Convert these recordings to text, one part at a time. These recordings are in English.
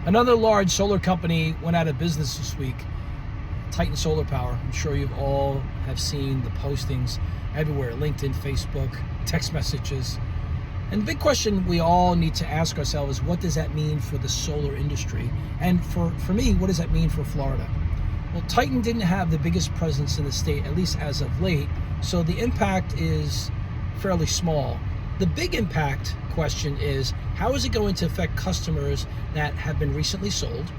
Another large solar company went out of business this week, Titan Solar Power. I'm sure you all have seen the postings everywhere, LinkedIn, Facebook, text messages. And the big question we all need to ask ourselves is, what does that mean for the solar industry? And for me, what does that mean for Florida? Well, Titan didn't have the biggest presence in the state, at least as of late, so the impact is fairly small. The big impact question is, how is it going to affect customers that have been recently sold?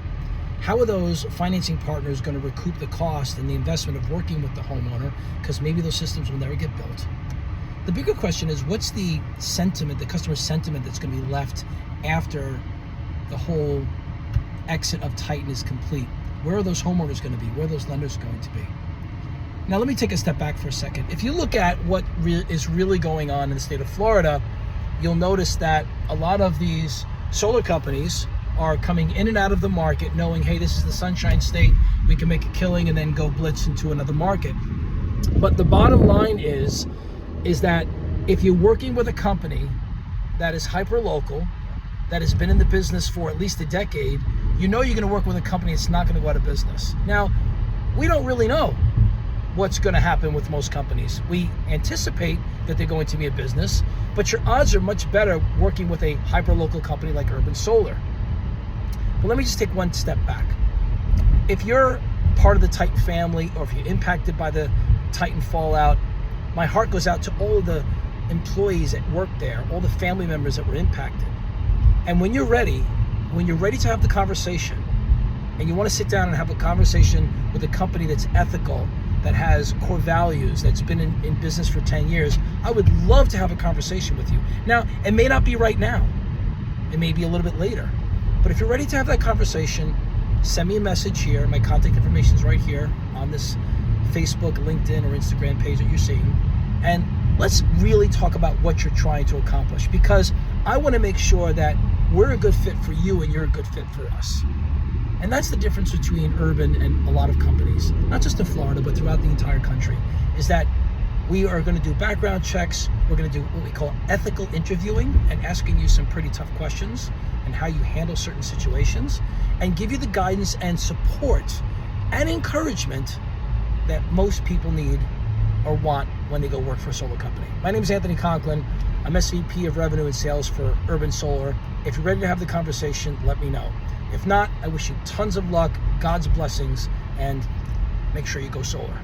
How are those financing partners going to recoup the cost and the investment of working with the homeowner, because maybe those systems will never get built? The bigger question is, what's the sentiment, the customer sentiment that's going to be left after the whole exit of Titan is complete? Where are those homeowners going to be? Where are those lenders going to be? Now, let me take a step back for a second. If you look at what is really going on in the state of Florida, you'll notice that a lot of these solar companies are coming in and out of the market knowing, hey, this is the Sunshine State, we can make a killing and then go blitz into another market. But the bottom line is that if you're working with a company that is hyper-local, that has been in the business for at least a decade, you know you're going to work with a company that's not going to go out of business. Now, we don't really know what's going to happen with most companies. We anticipate that they're going to be a business, but your odds are much better working with a hyper-local company like Urban Solar. But let me just take one step back. If you're part of the Titan family, or if you're impacted by the Titan fallout, my heart goes out to all of the employees that work there, all the family members that were impacted. And when you're ready to have the conversation, and you want to sit down and have a conversation with a company that's ethical, that has core values, that's been in business for 10 years, I would love to have a conversation with you. Now, it may not be right now. It may be a little bit later. But if you're ready to have that conversation, send me a message here. My contact information is right here on this Facebook, LinkedIn, or Instagram page that you're seeing. And let's really talk about what you're trying to accomplish, because I want to make sure that we're a good fit for you and you're a good fit for us. And that's the difference between Urban and a lot of companies, not just in Florida, but throughout the entire country, is that we are going to do background checks. We're going to do what we call ethical interviewing and asking you some pretty tough questions and how you handle certain situations, and give you the guidance and support and encouragement that most people need or want when they go work for a solar company. My name is Anthony Conklin. I'm SVP of Revenue and Sales for Urban Solar. If you're ready to have the conversation, let me know. If not, I wish you tons of luck, God's blessings, and make sure you go solar.